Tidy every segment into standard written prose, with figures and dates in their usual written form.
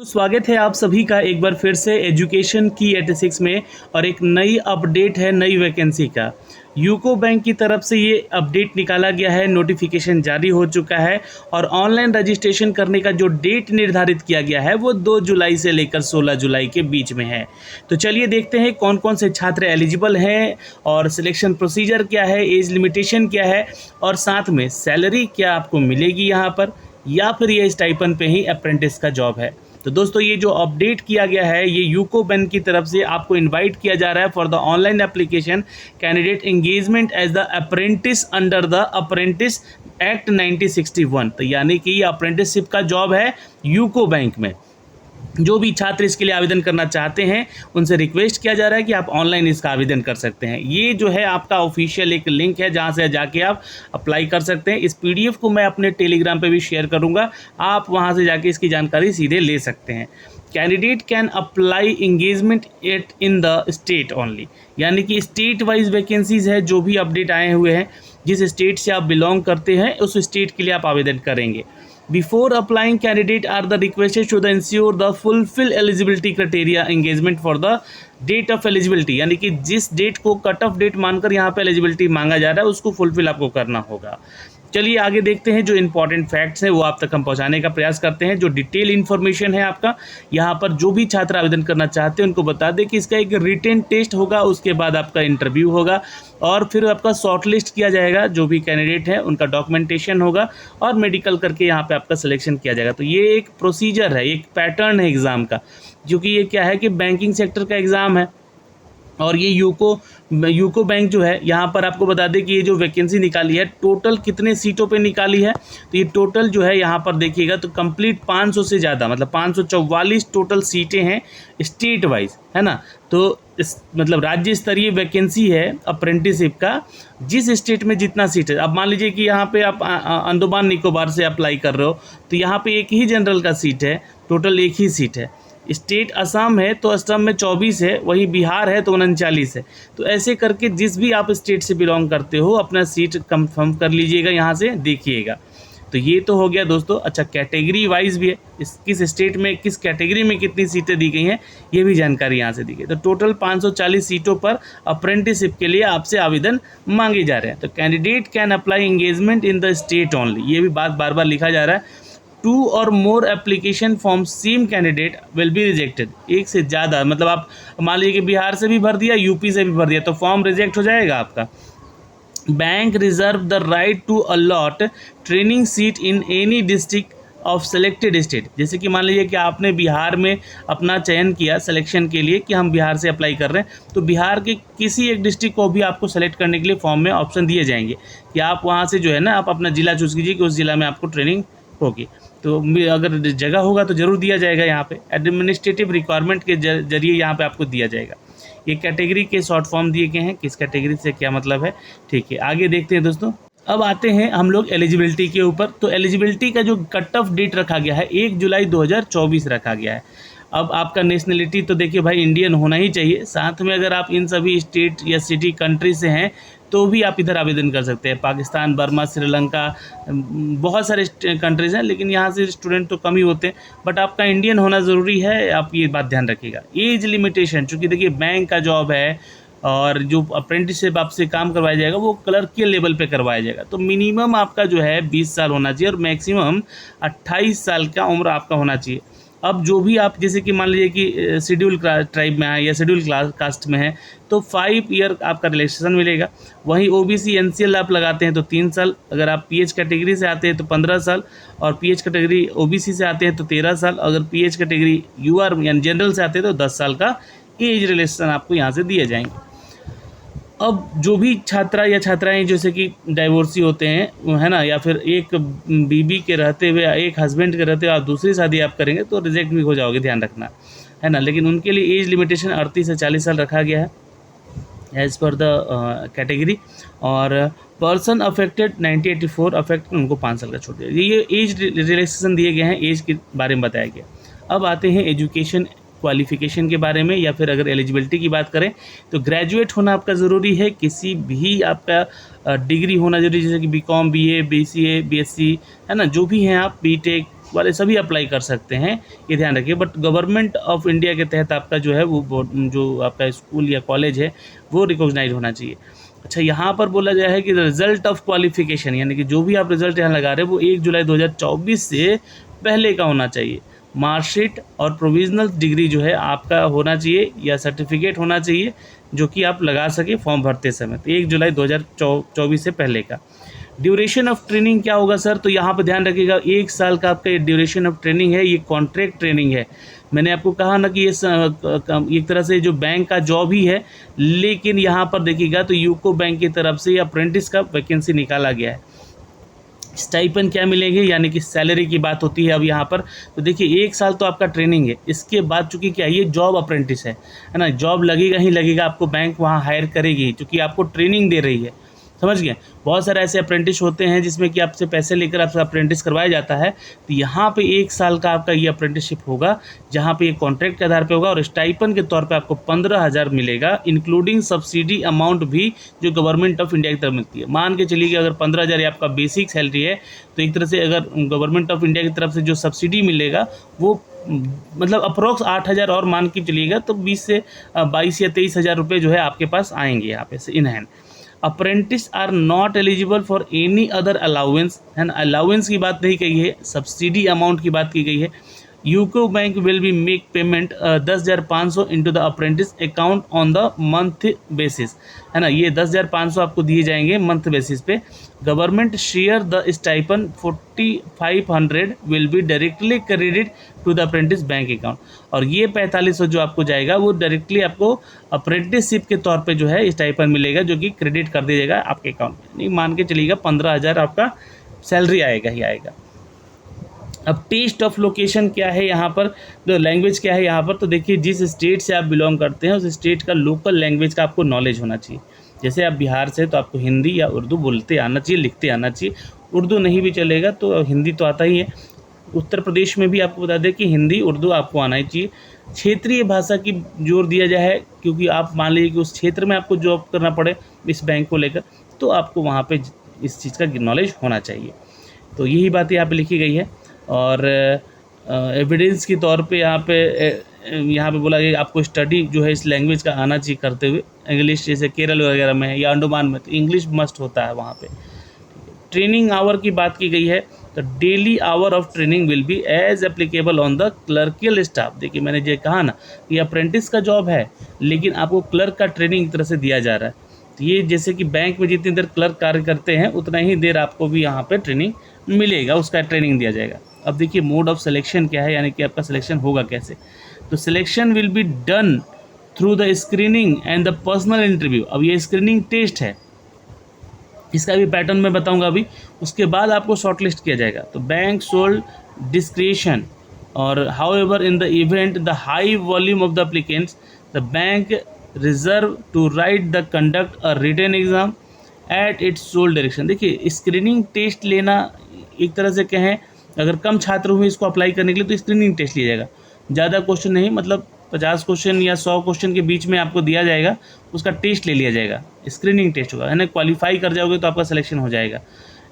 तो स्वागत है आप सभी का एक बार फिर से एजुकेशन की 86 में। और एक नई अपडेट है नई वैकेंसी का। यूको बैंक की तरफ से ये अपडेट निकाला गया है, नोटिफिकेशन जारी हो चुका है और ऑनलाइन रजिस्ट्रेशन करने का जो डेट निर्धारित किया गया है वो 2 जुलाई से लेकर 16 जुलाई के बीच में है। तो चलिए देखते हैं कौन कौन से छात्र एलिजिबल हैं और सिलेक्शन प्रोसीजर क्या है, एज लिमिटेशन क्या है और साथ में सैलरी क्या आपको मिलेगी यहाँ पर, या फिर ये स्टाइपेंड पे ही अप्रेंटिस का जॉब है। तो दोस्तों ये जो अपडेट किया गया है ये यूको बैंक की तरफ से आपको इनवाइट किया जा रहा है for the online application candidate engagement as the apprentice under the apprentice act 1961। तो यानी कि ये अप्रेंटिसशिप का जॉब है यूको बैंक में। जो भी छात्र इसके लिए आवेदन करना चाहते हैं उनसे रिक्वेस्ट किया जा रहा है कि आप ऑनलाइन इसका आवेदन कर सकते हैं। ये जो है आपका ऑफिशियल एक लिंक है जहां से जाके आप अप्लाई कर सकते हैं। इस पीडीएफ को मैं अपने टेलीग्राम पे भी शेयर करूंगा, आप वहां से जाके इसकी जानकारी सीधे ले सकते हैं। Candidate can apply engagement at in the state only, यानी कि स्टेट वाइज वैकेंसीज है। जो भी अपडेट आए हुए हैं, जिस स्टेट से आप बिलोंग करते हैं उस स्टेट के लिए आप आवेदन करेंगे। Before applying, candidate are the requested to the ensure the fulfill eligibility criteria engagement for the date of eligibility, यानी कि जिस डेट को कट ऑफ डेट मानकर यहाँ पे एलिजिबिलिटी मांगा जा रहा है उसको फुलफिल आपको करना होगा। चलिए आगे देखते हैं। जो इंपॉर्टेंट फैक्ट्स हैं वो आप तक हम पहुँचाने का प्रयास करते हैं। जो डिटेल इन्फॉर्मेशन है आपका यहाँ पर, जो भी छात्र आवेदन करना चाहते हैं उनको बता दें कि इसका एक रिटन टेस्ट होगा, उसके बाद आपका इंटरव्यू होगा और फिर आपका शॉर्टलिस्ट किया जाएगा। जो भी कैंडिडेट है उनका डॉक्यूमेंटेशन होगा और मेडिकल करके यहाँ पे आपका सिलेक्शन किया जाएगा। तो ये एक प्रोसीजर है, एक पैटर्न है एग्ज़ाम का, जो कि ये क्या है कि बैंकिंग सेक्टर का एग्ज़ाम है। और ये यूको बैंक जो है यहाँ पर आपको बता दें कि ये जो वैकेंसी निकाली है टोटल कितने सीटों पे निकाली है। तो ये टोटल जो है यहाँ पर देखिएगा तो कंप्लीट 500 से ज़्यादा, मतलब 544 टोटल सीटें हैं स्टेट वाइज, है ना। तो इस मतलब राज्य स्तरीय वैकेंसी है अप्रेंटिसशिप का। जिस स्टेट में जितना सीट है, अब मान लीजिए कि यहाँ पे आप अंडमान निकोबार से अप्लाई कर रहे हो तो यहाँ पे एक ही जनरल का सीट है, टोटल एक ही सीट है। स्टेट असम है तो असम में 24 है, वही बिहार है तो 39 है। तो ऐसे करके जिस भी आप स्टेट से बिलोंग करते हो अपना सीट कंफर्म कर लीजिएगा, यहाँ से देखिएगा। तो ये तो हो गया दोस्तों। अच्छा, कैटेगरी वाइज भी है, किस स्टेट में किस कैटेगरी में कितनी सीटें दी गई हैं ये भी जानकारी यहाँ से दी गई। तो टोटल 540 सीटों पर अप्रेंटिसशिप के लिए आपसे आवेदन मांगे जा रहे हैं। तो candidate can apply engagement in the state only, ये भी बात बार बार लिखा जा रहा है। 2 or more application from same candidate will be rejected। एक से ज़्यादा, मतलब आप मान लीजिए कि बिहार से भी भर दिया, यूपी से भी भर दिया, तो फॉर्म रिजेक्ट हो जाएगा आपका। Bank reserve the right to allot training seat in any district of selected state. जैसे कि मान लीजिए कि आपने बिहार में अपना चयन किया सिलेक्शन के लिए कि हम बिहार से अप्लाई कर रहे हैं, तो बिहार के किसी एक डिस्ट्रिक्ट को भी आपको सेलेक्ट करने के लिए फॉर्म में ऑप्शन दिए जाएंगे कि आप वहाँ से जो है ना आप अपना ज़िला चूज़ कीजिए कि उस ज़िला में आपको ट्रेनिंग होगी। तो अगर जगह होगा तो ज़रूर दिया जाएगा। यहाँ पे एडमिनिस्ट्रेटिव रिक्वायरमेंट के जरिए यहाँ पे आपको दिया जाएगा। ये कैटेगरी के शॉर्ट फॉर्म दिए गए हैं, किस कैटेगरी से क्या मतलब है, ठीक है। आगे देखते हैं दोस्तों। अब आते हैं हम लोग एलिजिबिलिटी के ऊपर। तो एलिजिबिलिटी का जो कट ऑफ डेट रखा गया है 1 जुलाई 2024 रखा गया है। अब आपका नेशनलिटी तो देखिए भाई इंडियन होना ही चाहिए, साथ में अगर आप इन सभी स्टेट या सिटी कंट्री से हैं तो भी आप इधर आवेदन कर सकते हैं। पाकिस्तान, बर्मा, श्रीलंका, बहुत सारे कंट्रीज़ हैं, लेकिन यहाँ से स्टूडेंट तो कम ही होते हैं। बट आपका इंडियन होना ज़रूरी है, आप ये बात ध्यान रखिएगा। एज लिमिटेशन, चूँकि देखिए बैंक का जॉब है और जो अप्रेंटिसशिप आपसे काम करवाया जाएगा वो क्लर्कियल लेवल पे करवाया जाएगा। तो मिनिमम आपका जो है 20 साल होना चाहिए और मैक्सिमम 28 साल का उम्र आपका होना चाहिए। अब जो भी आप जैसे कि मान लीजिए कि शेड्यूल ट्राइब में है या शेड्यूल कास्ट में है तो 5 ईयर आपका रिलैक्सेशन मिलेगा। वहीं ओबीसी एनसीएल आप लगाते हैं तो 3 साल, अगर आप पीएच कैटेगरी से आते हैं तो 15 साल, और पीएच कैटेगरी ओबीसी से आते हैं तो 13 साल, अगर पीएच कैटेगरी यूआर यानी जनरल से आते हैं तो 10 साल का एज रिलैक्सेशन आपको यहाँ से दिए जाएंगे। अब जो भी छात्रा या छात्राएं जैसे कि डाइवोर्सी होते हैं, है ना, या फिर एक बीबी के रहते हुए एक हस्बैंड के रहते हुए आप दूसरी शादी आप करेंगे तो रिजेक्ट भी हो जाओगे, ध्यान रखना, है ना। लेकिन उनके लिए एज लिमिटेशन 38 से 40 साल रखा गया है एज़ पर द कैटेगरी। और पर्सन अफेक्टेड 1984 अफेक्टेड उनको 5 साल का छूट दिया। ये एज रिलैक्सेशन दिए गए हैं, एज के बारे में बताया गया। अब आते हैं एजुकेशन क्वालिफ़िकेशन के बारे में, या फिर अगर एलिजिबिलिटी की बात करें तो ग्रेजुएट होना आपका ज़रूरी है। किसी भी आपका डिग्री होना ज़रूरी, जैसे कि बीकॉम, बीए, बीसीए, बीएससी, है ना, जो भी हैं आप, बीटेक, वाले सभी अप्लाई कर सकते हैं, ये ध्यान रखिए। बट गवर्नमेंट ऑफ इंडिया के तहत आपका जो है वो जो आपका स्कूल या कॉलेज है वो रिकॉग्नाइज होना चाहिए। अच्छा, यहाँ पर बोला गया है कि रिजल्ट ऑफ क्वालिफिकेशन, यानी कि जो भी आप रिजल्ट यहाँ लगा रहे हैं वो 1 जुलाई 2024 से पहले का होना चाहिए। मार्कशीट और प्रोविजनल डिग्री जो है आपका होना चाहिए या सर्टिफिकेट होना चाहिए जो कि आप लगा सके फॉर्म भरते समय, तो 1 जुलाई 2024 से पहले का। ड्यूरेशन ऑफ ट्रेनिंग क्या होगा सर? तो यहाँ पर ध्यान रखिएगा, 1 साल का आपका ये ड्यूरेशन ऑफ ट्रेनिंग है, ये कॉन्ट्रैक्ट ट्रेनिंग है। मैंने आपको कहा ना कि ये एक तरह से जो बैंक का जॉब ही है, लेकिन यहाँ पर देखिएगा तो यूको बैंक की तरफ से अप्रेंटिस का वैकेंसी निकाला गया है। स्टाइपन क्या मिलेंगे, यानी कि सैलरी की बात होती है अब यहाँ पर। तो देखिए 1 साल तो आपका ट्रेनिंग है, इसके बाद चूँकि क्या ये जॉब अप्रेंटिस है ना, जॉब लगेगा ही लगेगा, आपको बैंक वहाँ हायर करेगी क्योंकि आपको ट्रेनिंग दे रही है, समझ गए। बहुत सारे ऐसे अप्रेंटिस होते हैं जिसमें कि आपसे पैसे लेकर आपसे अप्रेंटिस करवाया जाता है, तो यहाँ पे 1 साल का आपका ये अप्रेंटिसशिप होगा, जहाँ पे ये कॉन्ट्रैक्ट के आधार पे होगा और स्टाइपन के तौर पे आपको 15,000 मिलेगा, इंक्लूडिंग सब्सिडी अमाउंट भी जो गवर्नमेंट ऑफ इंडिया की तरफ मिलती है। मान के चलिए कि अगर 15,000 आपका बेसिक सैलरी है, तो एक तरह से अगर गवर्नमेंट ऑफ इंडिया की तरफ से जो सब्सिडी मिलेगा वो मतलब अप्रोक्स 8,000 और मान के चलिएगा, तो 20 से 22 या 23,000 रुपये जो है आपके पास आएंगे यहाँ पे से in hand. Apprentice are not eligible for any other allowance, है ना, अलाउंस की बात नहीं कही है, सब्सिडी अमाउंट की बात की गई है। UCO bank will be make payment 10,500 into the apprentice account on the month basis, है ना, ये 10,500 आपको दिए जाएंगे मंथ बेसिस पे। Government share the stipend 4,500 will be directly credit to the apprentice bank account, और ये 4,500 जो आपको जाएगा वो डायरेक्टली आपको अप्रेंटिसशिप के तौर पे जो है स्टाइपन मिलेगा, जो कि क्रेडिट कर दिया जाएगा आपके अकाउंट में। नहीं, मान के चलिएगा 15,000 आपका सैलरी आएगा ही आएगा। अब टेस्ट ऑफ लोकेशन क्या है यहाँ पर, जो लैंग्वेज क्या है यहाँ पर, तो देखिए जिस स्टेट से आप बिलोंग करते हैं उस स्टेट का लोकल लैंग्वेज का आपको नॉलेज होना चाहिए। जैसे आप बिहार से तो आपको हिंदी या उर्दू बोलते आना चाहिए, लिखते आना चाहिए। उर्दू नहीं भी चलेगा तो हिंदी तो आता ही है। उत्तर प्रदेश में भी आपको बता दें कि हिंदी उर्दू आपको आना ही चाहिए। क्षेत्रीय भाषा की जोर दिया जाए है, क्योंकि आप मान लीजिए कि उस क्षेत्र में आपको जॉब करना पड़े इस बैंक को लेकर, तो आपको वहाँ पे इस चीज़ का नॉलेज होना चाहिए। तो यही बात यहाँ पे लिखी गई है। और एविडेंस के तौर पे यहाँ पे बोला गया आपको स्टडी जो है इस लैंग्वेज का आना चाहिए करते हुए। इंग्लिश जैसे केरल वगैरह में है या अंडमान में तो इंग्लिश मस्ट होता है वहाँ पे। ट्रेनिंग आवर की बात की गई है, तो daily hour of training will be as applicable on the clerical staff. देखिए मैंने ये कहा ना कि अप्रेंटिस का जॉब है, लेकिन आपको क्लर्क का ट्रेनिंग एक तरह से दिया जा रहा है। तो ये जैसे कि बैंक में जितनी देर क्लर्क कार्य करते हैं उतना ही देर आपको भी यहाँ पे ट्रेनिंग मिलेगा, उसका ट्रेनिंग दिया जाएगा। अब देखिए मोड ऑफ सिलेक्शन क्या है, यानी कि आपका सिलेक्शन होगा कैसे। तो selection will be done through the screening and the personal interview. अब ये स्क्रीनिंग टेस्ट है, इसका भी पैटर्न मैं बताऊंगा अभी। उसके बाद आपको शॉर्टलिस्ट किया जाएगा। तो बैंक सोल्ड डिस्क्रिशन और however in the event the high volume of the applicants the bank reserve to right the conduct a written exam at its sole direction. देखिए स्क्रीनिंग टेस्ट लेना एक तरह से कहें, अगर कम छात्र हुए इसको अप्लाई करने के लिए तो स्क्रीनिंग टेस्ट लिया जाएगा। ज़्यादा क्वेश्चन नहीं, मतलब 50 क्वेश्चन या 100 क्वेश्चन के बीच में आपको दिया जाएगा, उसका टेस्ट ले लिया जाएगा, स्क्रीनिंग टेस्ट होगा, है ना। क्वालिफाई कर जाओगे तो आपका सिलेक्शन हो जाएगा,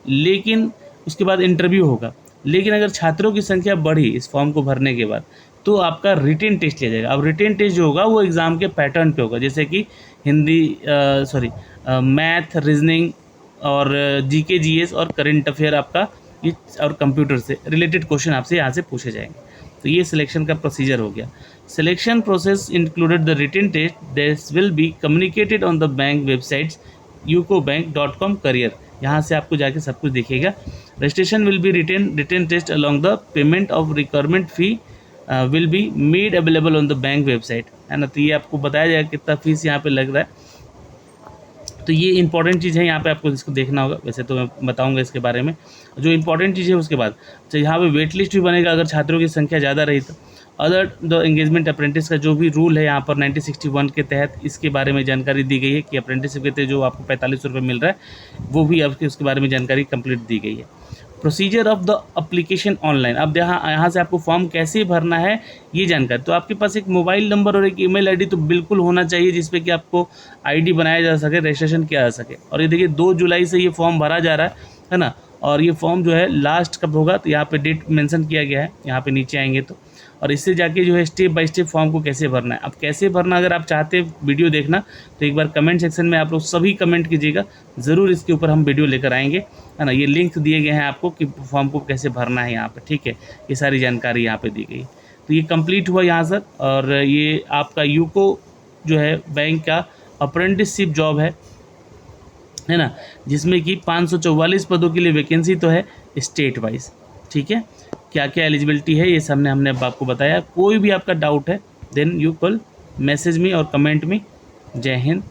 लेकिन उसके बाद इंटरव्यू होगा। लेकिन अगर छात्रों की संख्या बढ़ी इस फॉर्म को भरने के बाद तो आपका रिटेन टेस्ट लिया जाएगा। अब रिटेन टेस्ट जो होगा वो एग्ज़ाम के पैटर्न पे होगा, जैसे कि हिंदी मैथ, रीजनिंग और जीके जीएस और करंट अफेयर आपका ये और कंप्यूटर से रिलेटेड क्वेश्चन आपसे यहाँ से पूछे जाएंगे। तो ये सिलेक्शन का प्रोसीजर हो गया। Selection process included the written test this will be communicated on the bank websites ucobank.com career. यहाँ से आपको जाके सब कुछ दिखेगा। Registration will be written test along the payment of requirement fee will be made available on the bank website, है ना। तो ये आपको बताया जाएगा कितना फीस यहाँ पे लग रहा है। तो ये इंपॉर्टेंट चीज़ है, यहाँ पे आपको इसको देखना होगा। वैसे तो मैं बताऊंगा इसके बारे में जो इंपॉर्टेंट चीज़ है उसके बाद। तो यहाँ पे वेट लिस्ट भी बनेगा अगर छात्रों की संख्या ज़्यादा रही तो। अदर द एंगेजमेंट अप्रेंटिस का जो भी रूल है यहाँ पर 1961 के तहत इसके बारे में जानकारी दी गई है कि अप्रेंटिसशिप के तहत जो आपको 45 रुपये मिल रहा है वो भी आपके उसके बारे में जानकारी कंप्लीट दी गई है। Procedure of the application online. अब यहाँ से आपको फॉर्म कैसे भरना है ये जानकारी। तो आपके पास एक मोबाइल नंबर और एक ईमेल आईडी तो बिल्कुल होना चाहिए जिसपे कि आपको आईडी बनाया जा सके, रजिस्ट्रेशन किया जा सके। और ये देखिए 2 जुलाई से ये फॉर्म भरा जा रहा है ना। और ये फॉर्म जो है लास्ट कब होगा तो यहाँ पे डेट मेंशन किया गया है, यहाँ पे नीचे आएंगे तो। और इससे जाके जो है स्टेप बाय स्टेप फॉर्म को कैसे भरना है। अब कैसे भरना अगर आप चाहते हैं वीडियो देखना तो एक बार कमेंट सेक्शन में आप लोग सभी कमेंट कीजिएगा, ज़रूर इसके ऊपर हम वीडियो लेकर आएंगे, है ना। ये लिंक दिए गए हैं आपको कि फॉर्म को कैसे भरना है यहाँ पे, ठीक है। ये सारी जानकारी यहाँ पे दी गई। तो ये कंप्लीट हुआ यहाँ सर, और ये आपका यूको जो है बैंक का अप्रेंटिसशिप जॉब है ना, जिसमें कि 544 पदों के लिए वैकेंसी तो है स्टेट वाइज, ठीक है। क्या क्या एलिजिबिलिटी है ये सामने हमने अब आपको बताया। कोई भी आपका डाउट है then you call message me और कमेंट मी। जय हिंद।